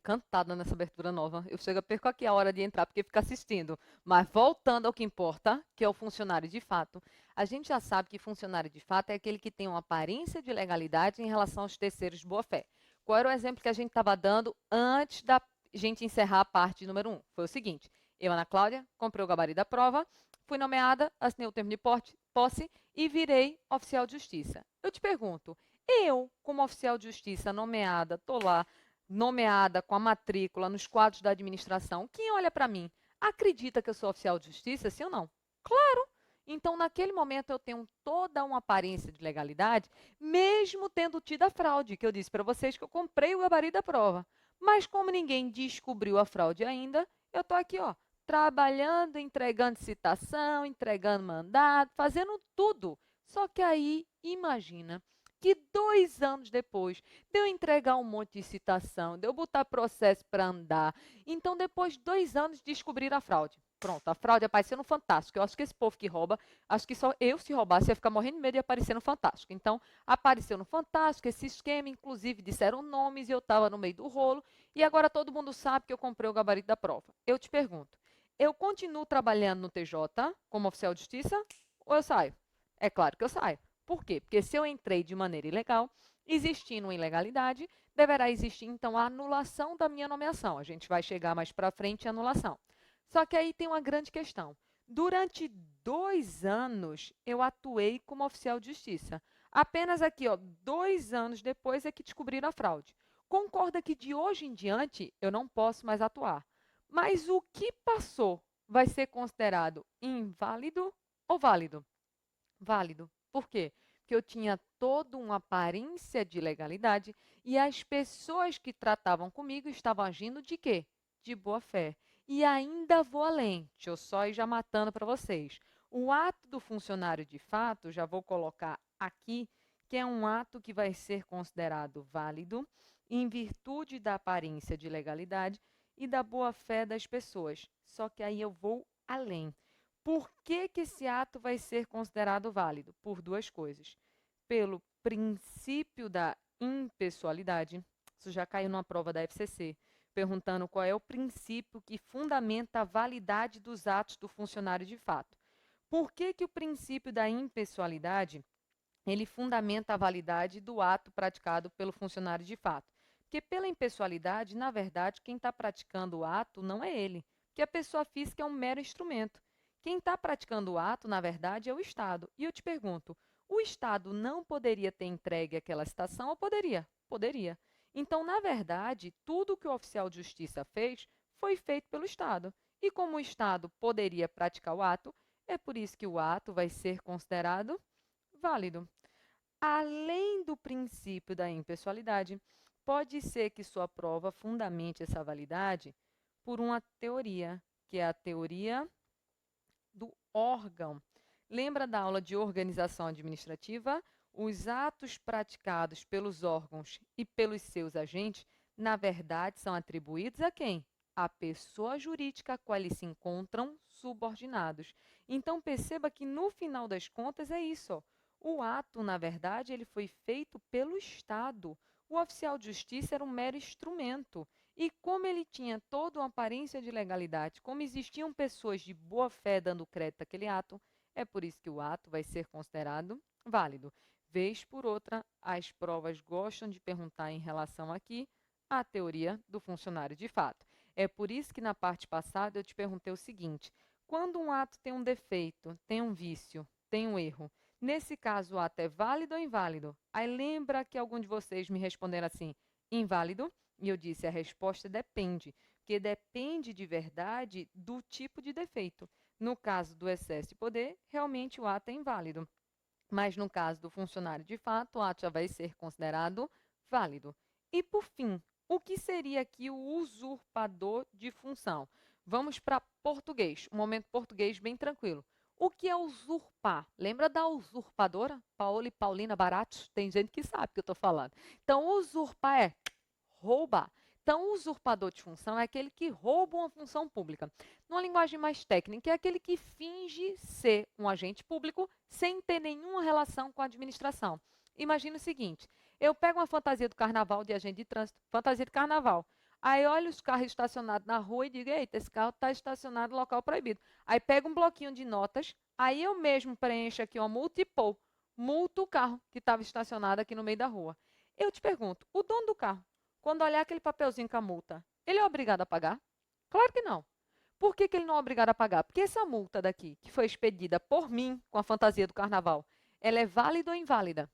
encantada nessa abertura nova. Eu chego a perco aqui a hora de entrar porque fica assistindo. Mas voltando ao que importa, que é o funcionário de fato, a gente já sabe que funcionário de fato é aquele que tem uma aparência de legalidade em relação aos terceiros de boa-fé. Qual era o exemplo que a gente estava dando antes da gente encerrar a parte número 1? Foi o seguinte: eu, Ana Cláudia, comprei o gabarito da prova, fui nomeada, assinei o termo de posse e virei oficial de justiça. Eu te pergunto, eu, como oficial de justiça nomeada, estou lá, nomeada com a matrícula nos quadros da administração, quem olha para mim acredita que eu sou oficial de justiça, sim ou não? Claro! Então, naquele momento, eu tenho toda uma aparência de legalidade, mesmo tendo tido a fraude, que eu disse para vocês que eu comprei o gabarito da prova. Mas como ninguém descobriu a fraude ainda, eu estou aqui, ó, trabalhando, entregando citação, entregando mandado, fazendo tudo. Só que aí, imagina que 2 anos depois de eu entregar um monte de citação, de eu botar processo para andar, então depois de 2 anos descobriram a fraude. Pronto, a fraude apareceu no Fantástico. Eu acho que esse povo que rouba, acho que só eu se roubasse ia ficar morrendo de medo de aparecer no Fantástico. Então, apareceu no Fantástico esse esquema, inclusive disseram nomes e eu estava no meio do rolo. E agora todo mundo sabe que eu comprei o gabarito da prova. Eu te pergunto, eu continuo trabalhando no TJ como oficial de justiça ou eu saio? É claro que eu saio. Por quê? Porque se eu entrei de maneira ilegal, existindo uma ilegalidade, deverá existir então a anulação da minha nomeação. A gente vai chegar mais para frente em anulação. Só que aí tem uma grande questão. Durante 2 anos, eu atuei como oficial de justiça. Apenas aqui, ó, 2 anos depois é que descobriram a fraude. Concorda que de hoje em diante eu não posso mais atuar. Mas o que passou vai ser considerado inválido ou válido? Válido. Por quê? Porque eu tinha toda uma aparência de legalidade e as pessoas que tratavam comigo estavam agindo de quê? De boa fé. E ainda vou além, deixa eu só ir já matando para vocês. O ato do funcionário de fato, já vou colocar aqui, que é um ato que vai ser considerado válido em virtude da aparência de legalidade e da boa fé das pessoas. Só que aí eu vou além. Por que, que esse ato vai ser considerado válido? Por duas coisas. Pelo princípio da impessoalidade, isso já caiu numa prova da FCC, perguntando qual é o princípio que fundamenta a validade dos atos do funcionário de fato. Por que, que o princípio da impessoalidade ele fundamenta a validade do ato praticado pelo funcionário de fato? Porque pela impessoalidade, na verdade, quem está praticando o ato não é ele, porque a pessoa física é um mero instrumento. Quem está praticando o ato, na verdade, é o Estado. E eu te pergunto, o Estado não poderia ter entregue aquela citação ou poderia? Poderia. Então, na verdade, tudo que o oficial de justiça fez foi feito pelo Estado. E como o Estado poderia praticar o ato, é por isso que o ato vai ser considerado válido. Além do princípio da impessoalidade, pode ser que sua prova fundamente essa validade por uma teoria, que é a teoria do órgão. Lembra da aula de organização administrativa? Os atos praticados pelos órgãos e pelos seus agentes, na verdade, são atribuídos a quem? A pessoa jurídica a qual eles se encontram subordinados. Então, perceba que, no final das contas, é isso. Ó. O ato, na verdade, ele foi feito pelo Estado. O oficial de justiça era um mero instrumento. E como ele tinha toda uma aparência de legalidade, como existiam pessoas de boa fé dando crédito àquele ato, é por isso que o ato vai ser considerado válido. Vez por outra, as provas gostam de perguntar em relação aqui à teoria do funcionário de fato. É por isso que na parte passada eu te perguntei o seguinte: quando um ato tem um defeito, tem um vício, tem um erro, nesse caso o ato é válido ou inválido? Aí lembra que algum de vocês me responderam assim: inválido? E eu disse, a resposta depende, porque depende de verdade do tipo de defeito. No caso do excesso de poder, realmente o ato é inválido. Mas no caso do funcionário de fato, o ato já vai ser considerado válido. E por fim, o que seria aqui o usurpador de função? Vamos para português, um momento português bem tranquilo. O que é usurpar? Lembra da usurpadora? Paola e Paulina Baratos? Tem gente que sabe o que eu estou falando. Então, usurpar é roubar. Então, o usurpador de função é aquele que rouba uma função pública. Numa linguagem mais técnica, é aquele que finge ser um agente público sem ter nenhuma relação com a administração. Imagina o seguinte: eu pego uma fantasia do carnaval de agente de trânsito, fantasia de carnaval. Aí olha os carros estacionados na rua e digo, eita, esse carro está estacionado no local proibido. Aí pega um bloquinho de notas, aí eu mesmo preencho aqui uma multa e pô, multo o carro que estava estacionado aqui no meio da rua. Eu te pergunto, o dono do carro, quando olhar aquele papelzinho com a multa, ele é obrigado a pagar? Claro que não. Por que ele não é obrigado a pagar? Porque essa multa daqui, que foi expedida por mim com a fantasia do carnaval, ela é válida ou inválida?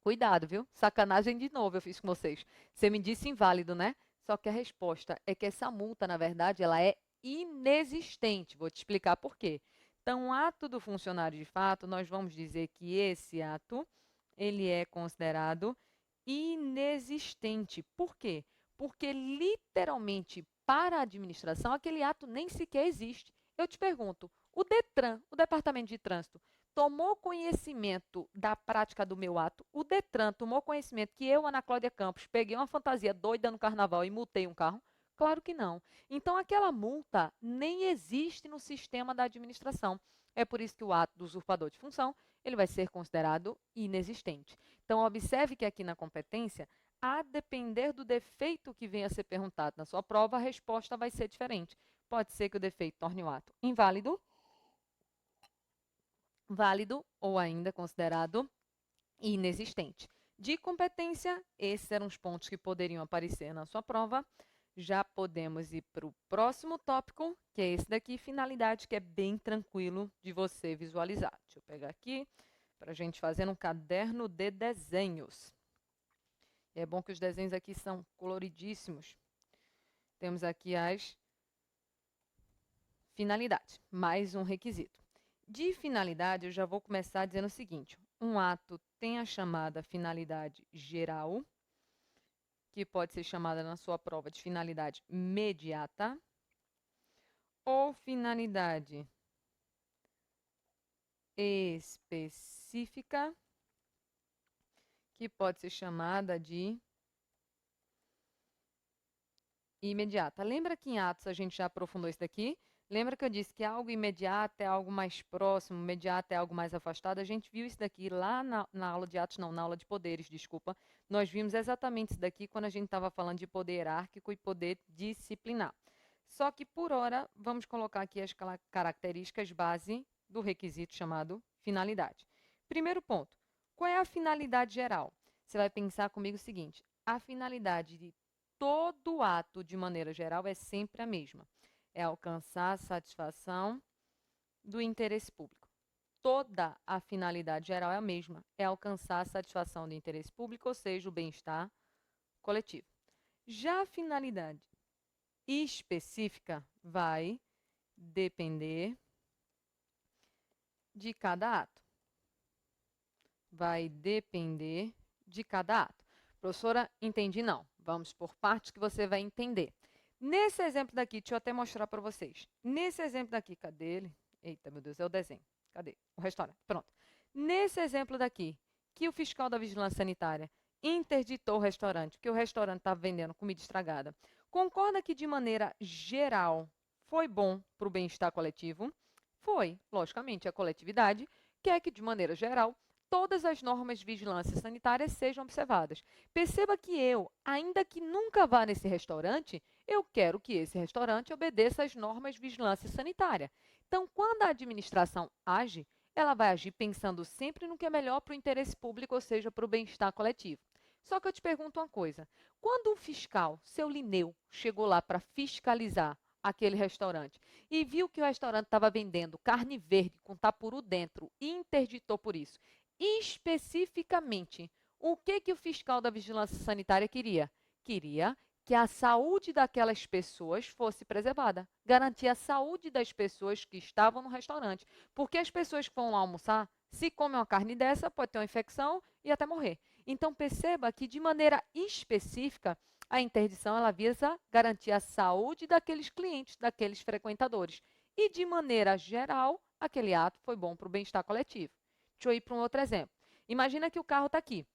Cuidado, viu? Sacanagem de novo eu fiz com vocês. Você me disse inválido, né? Só que a resposta é que essa multa, na verdade, ela é inexistente. Vou te explicar por quê. Então, o ato do funcionário de fato, nós vamos dizer que esse ato, ele é considerado inexistente. Por quê? Porque literalmente para a administração aquele ato nem sequer existe. Eu te pergunto, o Detran, o Departamento de Trânsito, tomou conhecimento da prática do meu ato? O Detran tomou conhecimento que eu, Ana Cláudia Campos, peguei uma fantasia doida no carnaval e multei um carro? Claro que não. Então, aquela multa nem existe no sistema da administração. É por isso que o ato do usurpador de função ele vai ser considerado inexistente. Então, observe que aqui na competência, a depender do defeito que venha a ser perguntado na sua prova, a resposta vai ser diferente. Pode ser que o defeito torne o ato inválido, válido ou ainda considerado inexistente. De competência, esses eram os pontos que poderiam aparecer na sua prova. Já podemos ir para o próximo tópico, que é esse daqui, finalidade, que é bem tranquilo de você visualizar. Deixa eu pegar aqui para a gente fazer um caderno de desenhos. É bom que os desenhos aqui são coloridíssimos. Temos aqui as finalidades, mais um requisito. De finalidade, eu já vou começar dizendo o seguinte: um ato tem a chamada finalidade geral, que pode ser chamada na sua prova de finalidade imediata, ou finalidade específica, que pode ser chamada de imediata. Lembra que em atos a gente já aprofundou isso daqui? Lembra que eu disse que algo imediato é algo mais próximo, imediato é algo mais afastado? A gente viu isso daqui lá na aula de atos, não, na aula de poderes, desculpa. Nós vimos exatamente isso daqui quando a gente estava falando de poder hierárquico e poder disciplinar. Só que, por hora, vamos colocar aqui as características base do requisito chamado finalidade. Primeiro ponto, qual é a finalidade geral? Você vai pensar comigo o seguinte: a finalidade de todo ato, de maneira geral, é sempre a mesma. É alcançar a satisfação do interesse público. Toda a finalidade geral é a mesma, é alcançar a satisfação do interesse público, ou seja, o bem-estar coletivo. Já a finalidade específica vai depender de cada ato. Vai depender de cada ato. Professora, entendi não. Vamos por partes que você vai entender. Nesse exemplo daqui, deixa eu até mostrar para vocês. Nesse exemplo daqui, cadê ele? Eita, meu Deus, é o desenho. Cadê? O restaurante. Pronto. Nesse exemplo daqui, que o fiscal da vigilância sanitária interditou o restaurante, porque o restaurante estava vendendo comida estragada, concorda que, de maneira geral, foi bom para o bem-estar coletivo? Foi, logicamente, a coletividade quer que, de maneira geral, todas as normas de vigilância sanitária sejam observadas. Perceba que eu, ainda que nunca vá nesse restaurante, eu quero que esse restaurante obedeça às normas de vigilância sanitária. Então, quando a administração age, ela vai agir pensando sempre no que é melhor para o interesse público, ou seja, para o bem-estar coletivo. Só que eu te pergunto uma coisa: quando o fiscal, seu Linneu, chegou lá para fiscalizar aquele restaurante e viu que o restaurante estava vendendo carne verde com tapuru dentro e interditou por isso, especificamente, o que o fiscal da vigilância sanitária queria? Queria que a saúde daquelas pessoas fosse preservada, garantir a saúde das pessoas que estavam no restaurante, porque as pessoas que vão lá almoçar, se comem uma carne dessa, pode ter uma infecção e até morrer. Então, perceba que, de maneira específica, a interdição ela visa garantir a saúde daqueles clientes, daqueles frequentadores. E, de maneira geral, aquele ato foi bom para o bem-estar coletivo. Deixa eu ir para um outro exemplo. Imagina que o carro está aqui,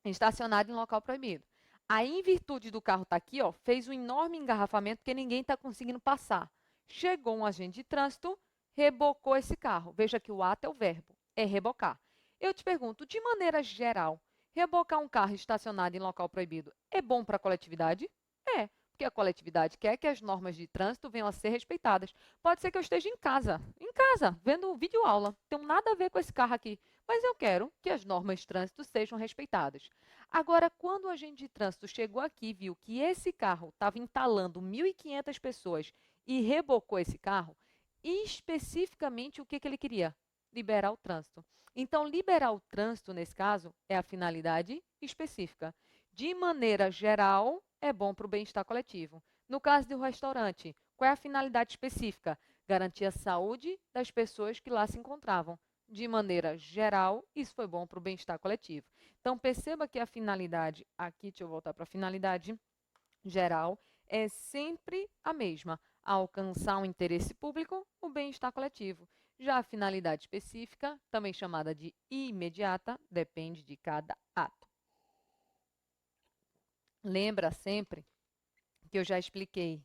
estacionado em local proibido. Aí, em virtude do carro estar aqui, ó, fez um enorme engarrafamento porque ninguém está conseguindo passar. Chegou um agente de trânsito, rebocou esse carro. Veja que o ato é o verbo, é rebocar. Eu te pergunto, de maneira geral, rebocar um carro estacionado em local proibido é bom para a coletividade? É, Porque a coletividade quer que as normas de trânsito venham a ser respeitadas. Pode ser que eu esteja em casa, vendo videoaula. Não tenho nada a ver com esse carro aqui, mas eu quero que as normas de trânsito sejam respeitadas. Agora, quando o agente de trânsito chegou aqui e viu que esse carro estava entalando 1.500 pessoas e rebocou esse carro, especificamente o que ele queria? Liberar o trânsito. Então, liberar o trânsito, nesse caso, é a finalidade específica. De maneira geral, é bom para o bem-estar coletivo. No caso do restaurante, qual é a finalidade específica? Garantir a saúde das pessoas que lá se encontravam. De maneira geral, isso foi bom para o bem-estar coletivo. Então, perceba que a finalidade, aqui, deixa eu voltar para a finalidade geral, é sempre a mesma: alcançar um interesse público, o bem-estar coletivo. Já a finalidade específica, também chamada de imediata, depende de cada ato. Lembra sempre que eu já expliquei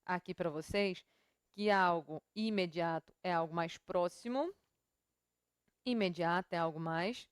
aqui para vocês que algo imediato é algo mais próximo, imediato é algo mais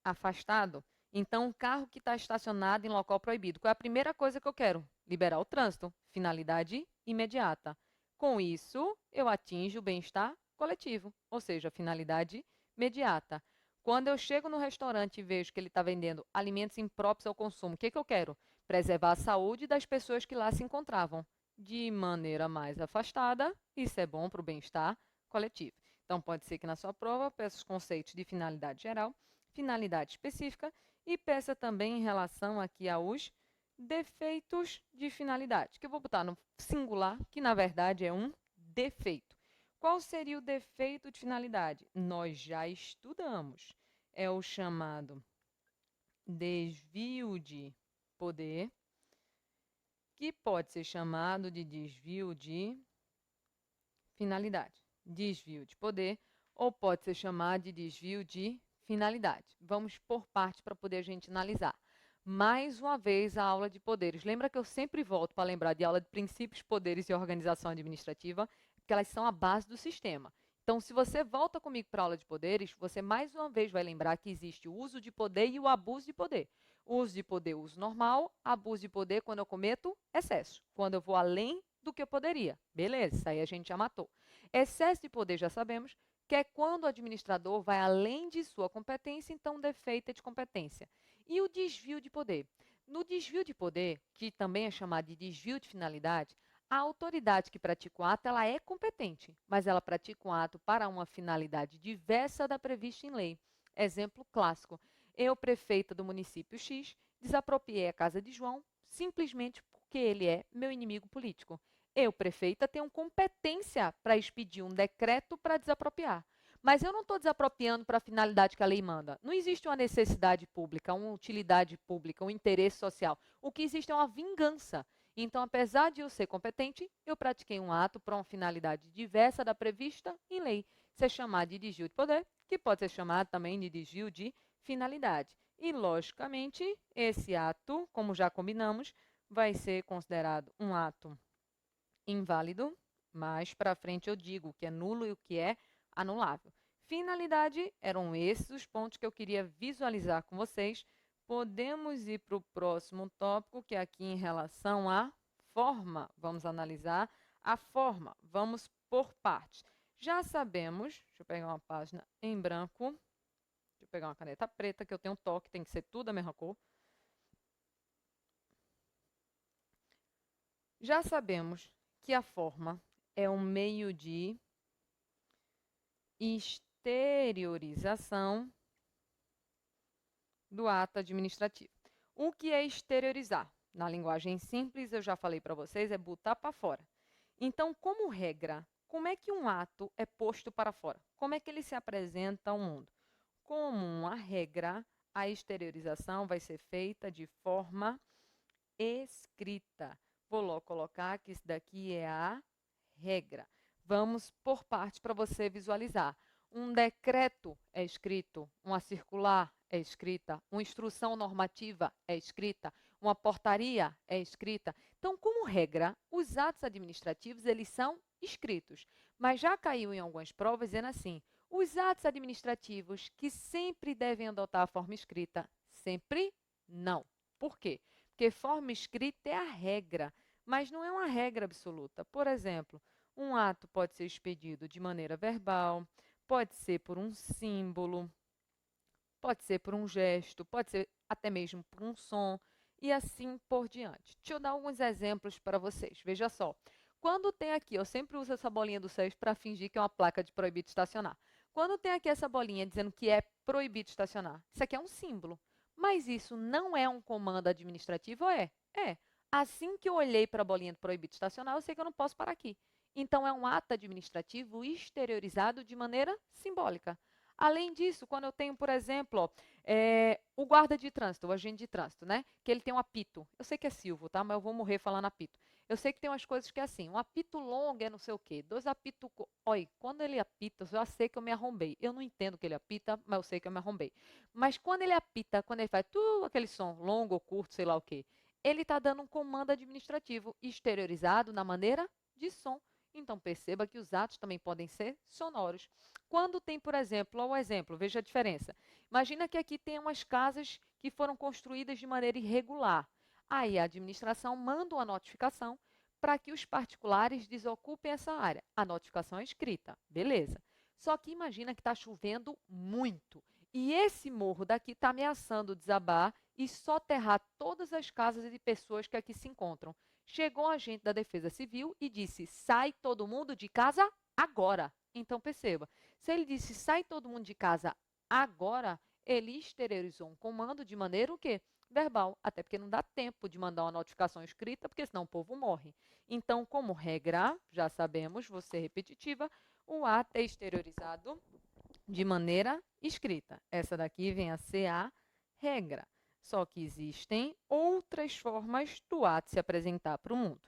afastado. Então, um carro que está estacionado em local proibido, qual é a primeira coisa que eu quero? Liberar o trânsito. Finalidade imediata. Com isso, eu atinjo o bem-estar coletivo, ou seja, finalidade imediata. Quando eu chego no restaurante e vejo que ele está vendendo alimentos impróprios ao consumo, o que eu quero? Preservar a saúde das pessoas que lá se encontravam. De maneira mais afastada, isso é bom para o bem-estar coletivo. Então, pode ser que na sua prova peça os conceitos de finalidade geral, finalidade específica e peça também em relação aqui aos defeitos de finalidade, que eu vou botar no singular, que na verdade é um defeito. Qual seria o defeito de finalidade? Nós já estudamos. É o chamado desvio de poder, que pode ser chamado de desvio de finalidade. Desvio de poder, ou pode ser chamado de desvio de finalidade. Vamos por parte para poder a gente analisar. Mais uma vez, a aula de poderes. Lembra que eu sempre volto para lembrar de aula de princípios, poderes e organização administrativa, porque elas são a base do sistema. Então, se você volta comigo para a aula de poderes, você mais uma vez vai lembrar que existe o uso de poder e o abuso de poder. O uso de poder, uso normal, abuso de poder quando eu cometo excesso, quando eu vou além do que eu poderia. Beleza, isso aí a gente já matou. Excesso de poder, já sabemos, que é quando o administrador vai além de sua competência, então defeito é de competência. E o desvio de poder? No desvio de poder, que também é chamado de desvio de finalidade, a autoridade que pratica o ato ela é competente, mas ela pratica um ato para uma finalidade diversa da prevista em lei. Exemplo clássico: eu, prefeita do município X, desapropriei a casa de João simplesmente porque ele é meu inimigo político. Eu, prefeita, tenho competência para expedir um decreto para desapropriar. Mas eu não estou desapropriando para a finalidade que a lei manda. Não existe uma necessidade pública, uma utilidade pública, um interesse social. O que existe é uma vingança. Então, apesar de eu ser competente, eu pratiquei um ato para uma finalidade diversa da prevista em lei. Isso é chamado de desvio de poder, que pode ser chamado também de desvio de finalidade. E, logicamente, esse ato, como já combinamos, vai ser considerado um ato inválido. Mais para frente eu digo o que é nulo e o que é anulável. Finalidade, eram esses os pontos que eu queria visualizar com vocês. Podemos ir para o próximo tópico, que é aqui em relação à forma. Vamos analisar a forma. Vamos por partes. Já sabemos, deixa eu pegar uma página em branco, deixa eu pegar uma caneta preta, que eu tenho toque, tem que ser tudo a mesma cor. Já sabemos que a forma é um meio de exteriorização do ato administrativo. O que é exteriorizar? Na linguagem simples, eu já falei para vocês, é botar para fora. Então, como regra, como é que um ato é posto para fora? Como é que ele se apresenta ao mundo? Como uma regra, a exteriorização vai ser feita de forma escrita. Vou logo colocar que isso daqui é a regra. Vamos por partes para você visualizar. Um decreto é escrito, uma circular é escrita, uma instrução normativa é escrita, uma portaria é escrita. Então, como regra, os atos administrativos eles são escritos. Mas já caiu em algumas provas dizendo assim: os atos administrativos que sempre devem adotar a forma escrita, sempre não. Por quê? Porque porque forma escrita é a regra, mas não é uma regra absoluta. Por exemplo, um ato pode ser expedido de maneira verbal, pode ser por um símbolo, pode ser por um gesto, pode ser até mesmo por um som e assim por diante. Deixa eu dar alguns exemplos para vocês. Veja só. Quando tem aqui, eu sempre uso essa bolinha do 6 para fingir que é uma placa de proibido estacionar. Quando tem aqui essa bolinha dizendo que é proibido estacionar, isso aqui é um símbolo. Mas isso não é um comando administrativo, é? É. Assim que eu olhei para a bolinha do proibido estacionar, eu sei que eu não posso parar aqui. Então, é um ato administrativo exteriorizado de maneira simbólica. Além disso, quando eu tenho, por exemplo, ó, o guarda de trânsito, o agente de trânsito, né? Que ele tem um apito. Eu sei que é Silvio, tá? Mas eu vou morrer falando apito. Eu sei que tem umas coisas que é assim, um apito longo é não sei o quê, dois apitos... Olha, quando ele apita, eu já sei que eu me arrombei. Eu não entendo que ele apita, mas eu sei que eu me arrombei. Mas quando ele apita, quando ele faz tudo aquele som longo ou curto, sei lá o quê, ele está dando um comando administrativo exteriorizado na maneira de som. Então, perceba que os atos também podem ser sonoros. Quando tem, por exemplo, o exemplo, veja a diferença. Imagina que aqui tem umas casas que foram construídas de maneira irregular. Aí a administração manda uma notificação para que os particulares desocupem essa área. A notificação é escrita, beleza. Só que imagina que está chovendo muito. E esse morro daqui está ameaçando desabar e soterrar todas as casas de pessoas que aqui se encontram. Chegou um agente da Defesa Civil e disse, sai todo mundo de casa agora. Então, perceba, se ele disse, sai todo mundo de casa agora, ele exteriorizou um comando de maneira o quê? Verbal, até porque não dá tempo de mandar uma notificação escrita, porque senão o povo morre. Então, como regra, já sabemos, vou ser repetitiva, o ato é exteriorizado de maneira escrita. Essa daqui vem a ser a regra. Só que existem outras formas do ato se apresentar para o mundo.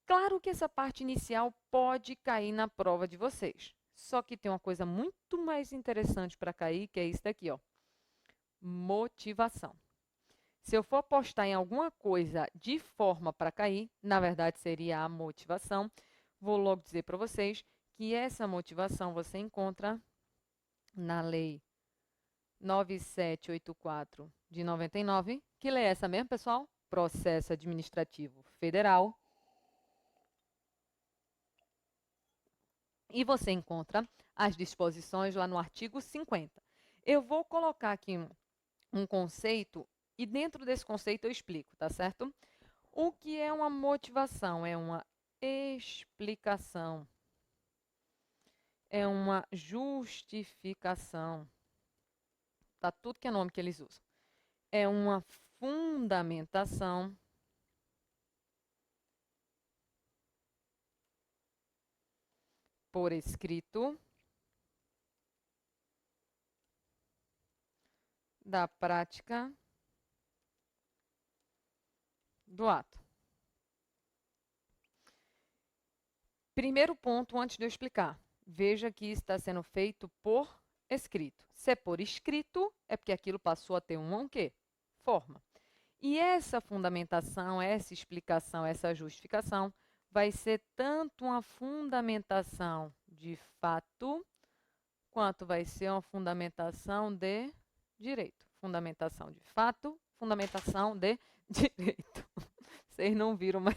Claro que essa parte inicial pode cair na prova de vocês. Só que tem uma coisa muito mais interessante para cair, que é isso daqui, ó. Motivação. Se eu for apostar em alguma coisa de forma para cair, na verdade seria a motivação. Vou logo dizer para vocês que essa motivação você encontra na Lei 9784 de 99. Que lei é essa mesmo, pessoal? Processo Administrativo Federal. E você encontra as disposições lá no artigo 50. Eu vou colocar aqui um conceito e dentro desse conceito eu explico, tá certo? O que é uma motivação? É uma explicação, é uma justificação, tá? Tudo que é nome que eles usam. É uma fundamentação, por escrito, da prática do ato. Primeiro ponto, antes de eu explicar, veja que isso está sendo feito por escrito. Se é por escrito, é porque aquilo passou a ter uma o quê? Forma. E essa fundamentação, essa explicação, essa justificação vai ser tanto uma fundamentação de fato, quanto vai ser uma fundamentação de direito. Fundamentação de fato, fundamentação de direito. Vocês não viram, mas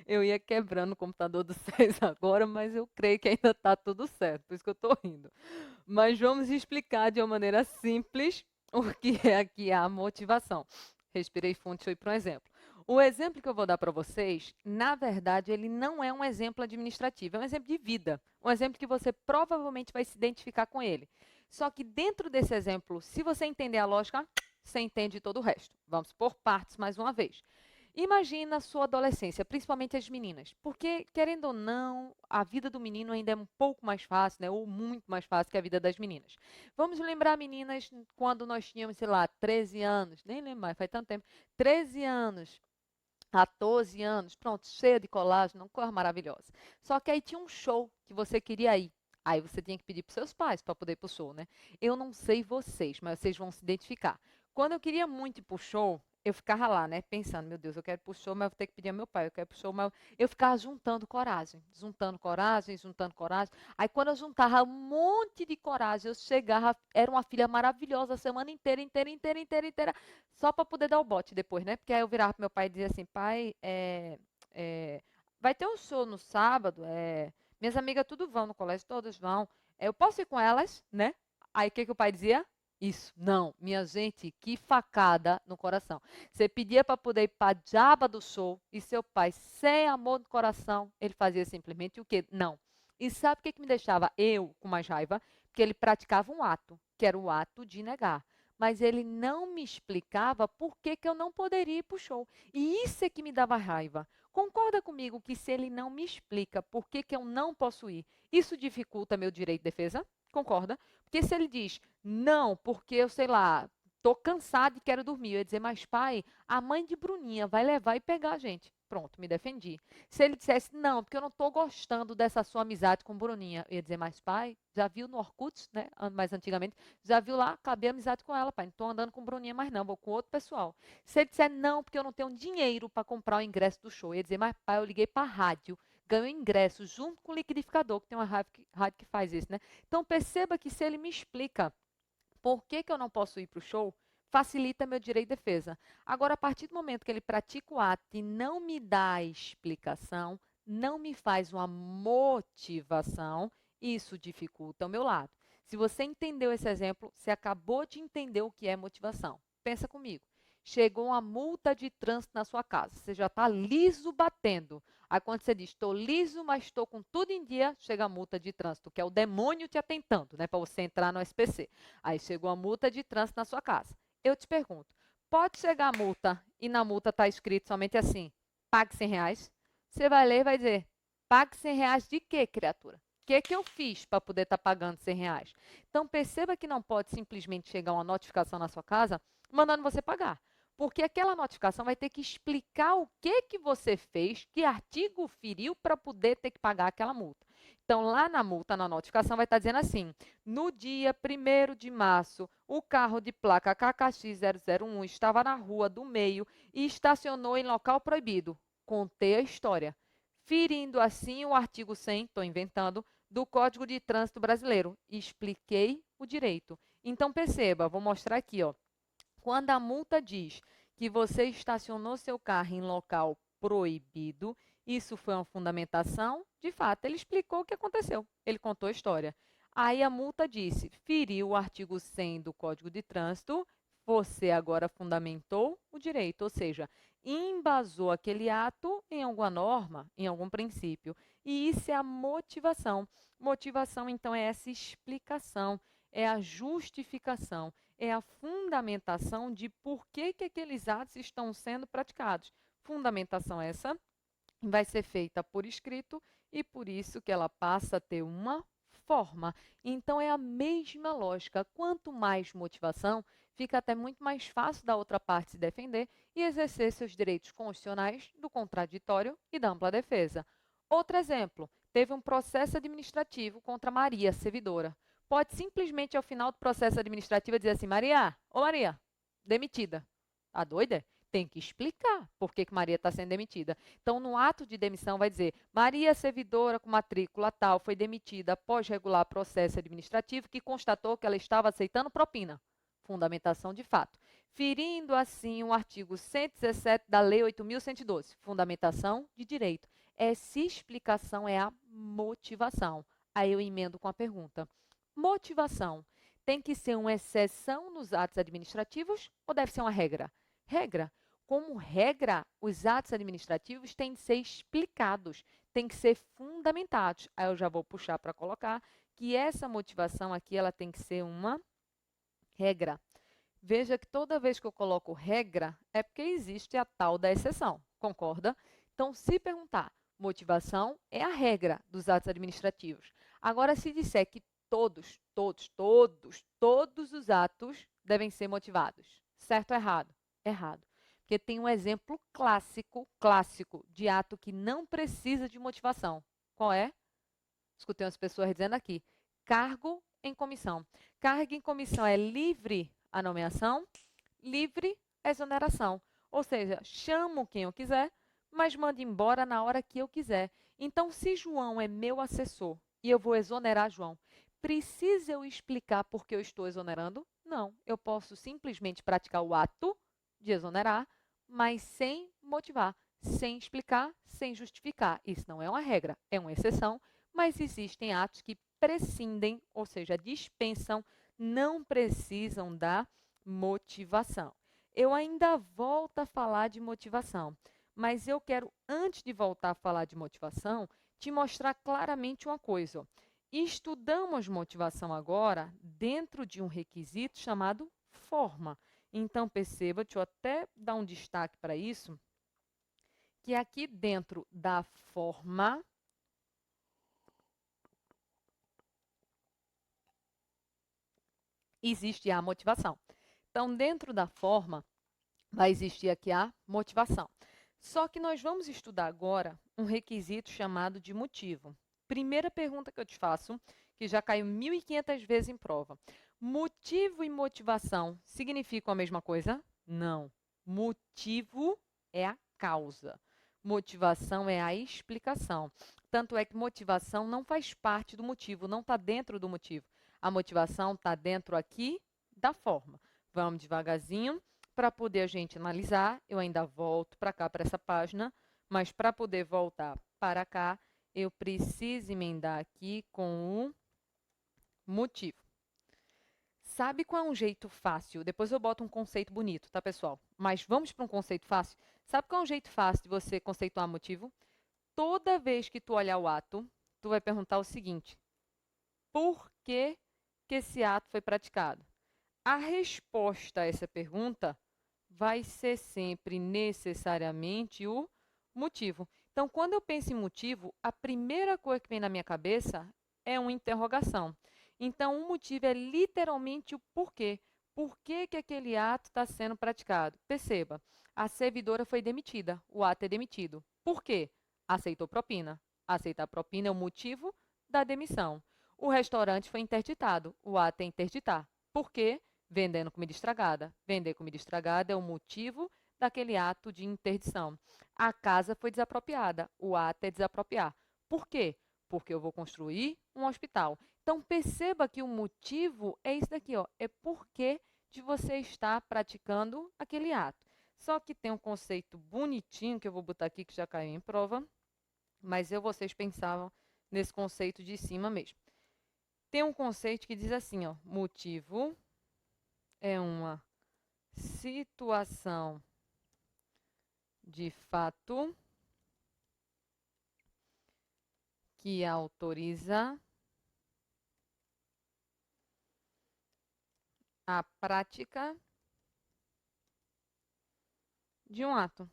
eu ia quebrando o computador do 6 agora, mas eu creio que ainda está tudo certo, por isso que eu estou rindo. Mas vamos explicar de uma maneira simples o que é aqui a motivação. Respirei fundo, deixa eu ir para um exemplo. O exemplo que eu vou dar para vocês, na verdade, ele não é um exemplo administrativo, é um exemplo de vida. Um exemplo que você provavelmente vai se identificar com ele. Só que dentro desse exemplo, se você entender a lógica, você entende todo o resto. Vamos por partes mais uma vez. Imagina a sua adolescência, principalmente as meninas, porque, querendo ou não, a vida do menino ainda é um pouco mais fácil, né? Ou muito mais fácil que a vida das meninas. Vamos lembrar, meninas, quando nós tínhamos, sei lá, 13 anos, nem lembro mais, faz tanto tempo, 13 anos, 14 anos, pronto, cheia de colágeno, uma coisa maravilhosa. Só que aí tinha um show que você queria ir. Aí você tinha que pedir para seus pais para poder ir para o show, né? Eu não sei vocês, mas vocês vão se identificar. Quando eu queria muito ir para o show, eu ficava lá, né, pensando, meu Deus, eu quero ir pro show, mas eu vou ter que pedir ao meu pai, eu quero ir pro show, mas eu ficava juntando coragem, juntando coragem, juntando coragem. Aí quando eu juntava um monte de coragem, eu chegava, era uma filha maravilhosa a semana inteira, inteira, inteira, inteira, inteira, só para poder dar o bote depois, né? Porque aí eu virava pro meu pai e dizia assim, pai, vai ter um show no sábado, minhas amigas tudo vão no colégio, todas vão, eu posso ir com elas, né? Aí o que que o pai dizia? Isso, não, minha gente, que facada no coração. Você pedia para poder ir para a diaba do show e seu pai, sem amor no coração, ele fazia simplesmente o quê? Não. E sabe o que, que me deixava eu com mais raiva? Porque ele praticava um ato, que era o ato de negar. Mas ele não me explicava por que, que eu não poderia ir para o show. E isso é que me dava raiva. Concorda comigo que se ele não me explica por que, que eu não posso ir, isso dificulta meu direito de defesa? Concorda? Porque se ele diz, não, porque eu sei lá, tô cansado e quero dormir. Eu ia dizer, mas pai, a mãe de Bruninha vai levar e pegar a gente. Pronto, me defendi. Se ele dissesse, não, porque eu não estou gostando dessa sua amizade com Bruninha, eu ia dizer, mas pai, já viu no Orkut, né, mais antigamente, já viu lá, acabei a amizade com ela, pai, não estou andando com Bruninha mais não, vou com outro pessoal. Se ele disser, não, porque eu não tenho dinheiro para comprar o ingresso do show, eu ia dizer, mas pai, eu liguei para a rádio, ganho ingresso junto com o liquidificador, que tem uma rádio que faz isso, né? Então perceba que se ele me explica por que, que eu não posso ir para o show, facilita meu direito de defesa. Agora, a partir do momento que ele pratica o ato e não me dá a explicação, não me faz uma motivação, isso dificulta o meu lado. Se você entendeu esse exemplo, você acabou de entender o que é motivação. Pensa comigo. Chegou uma multa de trânsito na sua casa, você já está liso batendo. Aí quando você diz, estou liso, mas estou com tudo em dia, chega a multa de trânsito, que é o demônio te atentando, né, para você entrar no SPC. Aí chegou a multa de trânsito na sua casa. Eu te pergunto, pode chegar a multa e na multa está escrito somente assim, pague R$ 100? Você vai ler e vai dizer, pague R$ 100 de quê, criatura? O que eu fiz para poder estar pagando R$ 100? Então perceba que não pode simplesmente chegar uma notificação na sua casa mandando você pagar. Porque aquela notificação vai ter que explicar o que você fez, que artigo feriu para poder ter que pagar aquela multa. Então, lá na multa, na notificação, vai estar dizendo assim: no dia 1º de março, o carro de placa KKX001 estava na rua do meio e estacionou em local proibido. Contei a história. Ferindo assim o artigo 100, estou inventando, do Código de Trânsito Brasileiro. Expliquei o direito. Então, perceba, vou mostrar aqui, ó. Quando a multa diz que você estacionou seu carro em local proibido, isso foi uma fundamentação? De fato, ele explicou o que aconteceu. Ele contou a história. Aí a multa disse: feriu o artigo 100 do Código de Trânsito, você agora fundamentou o direito, ou seja, embasou aquele ato em alguma norma, em algum princípio. E isso é a motivação. Motivação, então, é essa explicação, é a justificação, é a fundamentação de por que, que aqueles atos estão sendo praticados. Fundamentação essa vai ser feita por escrito e por isso que ela passa a ter uma forma. Então é a mesma lógica. Quanto mais motivação, fica até muito mais fácil da outra parte se defender e exercer seus direitos constitucionais do contraditório e da ampla defesa. Outro exemplo, teve um processo administrativo contra Maria, servidora. Pode simplesmente, ao final do processo administrativo, dizer assim, Maria, ô Maria, demitida. Tá doida? Tem que explicar por que Maria está sendo demitida. Então, no ato de demissão, vai dizer: Maria, servidora com matrícula tal, foi demitida após regular processo administrativo que constatou que ela estava aceitando propina. Fundamentação de fato. Ferindo, assim, o artigo 117 da Lei 8.112. Fundamentação de direito. Essa explicação é a motivação. Aí eu emendo com a pergunta: motivação tem que ser uma exceção nos atos administrativos ou deve ser uma regra? Regra. Como regra, os atos administrativos têm que ser explicados, têm que ser fundamentados. Aí eu já vou puxar para colocar que essa motivação aqui ela tem que ser uma regra. Veja que toda vez que eu coloco regra, é porque existe a tal da exceção, concorda? Então, se perguntar, motivação é a regra dos atos administrativos. Agora, se disser que todos os atos devem ser motivados, certo ou errado? Errado. Porque tem um exemplo clássico de ato que não precisa de motivação. Qual é? Escutei umas pessoas dizendo aqui. Cargo em comissão. Cargo em comissão é livre a nomeação, livre a exoneração. Ou seja, chamo quem eu quiser, mas mando embora na hora que eu quiser. Então, se João é meu assessor e eu vou exonerar João, precisa eu explicar por que eu estou exonerando? Não, eu posso simplesmente praticar o ato de exonerar, mas sem motivar, sem explicar, sem justificar. Isso não é uma regra, é uma exceção, mas existem atos que prescindem, ou seja, dispensam, não precisam da motivação. Eu ainda volto a falar de motivação, mas eu quero, antes de voltar a falar de motivação, te mostrar claramente uma coisa. Estudamos motivação agora dentro de um requisito chamado forma. Então, perceba, deixa eu até dar um destaque para isso, que aqui dentro da forma existe a motivação. Então, dentro da forma, vai existir aqui a motivação. Só que nós vamos estudar agora um requisito chamado de motivo. Primeira pergunta que eu te faço, que já caiu 1.500 vezes em prova. Motivo e motivação significam a mesma coisa? Não. Motivo é a causa. Motivação é a explicação. Tanto é que motivação não faz parte do motivo, não está dentro do motivo. A motivação está dentro aqui da forma. Vamos devagarzinho para poder a gente analisar. Eu ainda volto para cá, para essa página, mas para poder voltar para cá, eu preciso emendar aqui com o motivo. Sabe qual é um jeito fácil? Depois eu boto um conceito bonito, tá, pessoal? Mas vamos para um conceito fácil? Sabe qual é um jeito fácil de você conceituar motivo? Toda vez que tu olhar o ato, tu vai perguntar o seguinte: por que esse ato foi praticado? A resposta a essa pergunta vai ser sempre necessariamente o motivo. Então, quando eu penso em motivo, a primeira coisa que vem na minha cabeça é uma interrogação. Então, o motivo é literalmente o porquê. Por que aquele ato está sendo praticado? Perceba, a servidora foi demitida, o ato é demitido. Por quê? Aceitou propina. Aceitar propina é o motivo da demissão. O restaurante foi interditado, o ato é interditar. Por quê? Vendendo comida estragada. Vender comida estragada é o motivo daquele ato de interdição. A casa foi desapropriada. O ato é desapropriar. Por quê? Porque eu vou construir um hospital. Então, perceba que o motivo é isso daqui, ó. É porque de você estar praticando aquele ato. Só que tem um conceito bonitinho que eu vou botar aqui, que já caiu em prova, mas vocês pensavam nesse conceito de cima mesmo. Tem um conceito que diz assim, ó, motivo é uma situação de fato que autoriza a prática de um ato.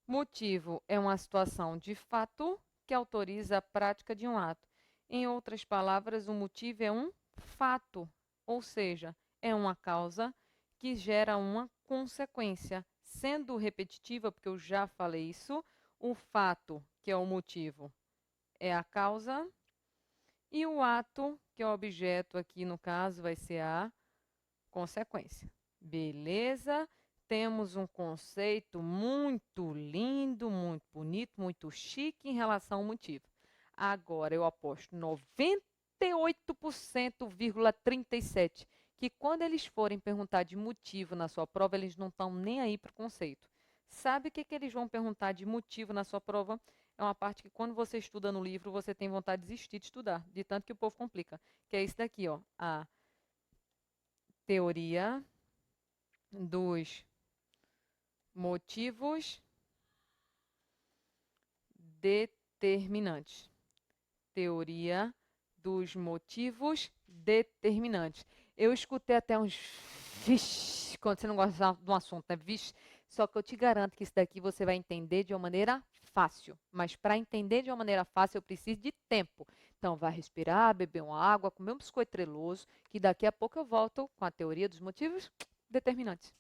Motivo é uma situação de fato que autoriza a prática de um ato. Em outras palavras, o motivo é um fato, ou seja, é uma causa que gera uma consequência. Sendo repetitiva, porque eu já falei isso, o fato, que é o motivo, é a causa, e o ato, que é o objeto aqui no caso, vai ser a consequência. Beleza? Temos um conceito muito lindo, muito bonito, muito chique em relação ao motivo. Agora, eu aposto 98,37% que quando eles forem perguntar de motivo na sua prova, eles não estão nem aí para o conceito. Sabe o que eles vão perguntar de motivo na sua prova? É uma parte que quando você estuda no livro, você tem vontade de desistir de estudar, de tanto que o povo complica. Que é isso daqui, ó, a teoria dos motivos determinantes. Teoria dos motivos determinantes. Eu escutei até uns vixe, quando você não gosta de um assunto, né? Vixe, só que eu te garanto que isso daqui você vai entender de uma maneira fácil. Mas para entender de uma maneira fácil, eu preciso de tempo. Então, vai respirar, beber uma água, comer um biscoito treloso, que daqui a pouco eu volto com a teoria dos motivos determinantes.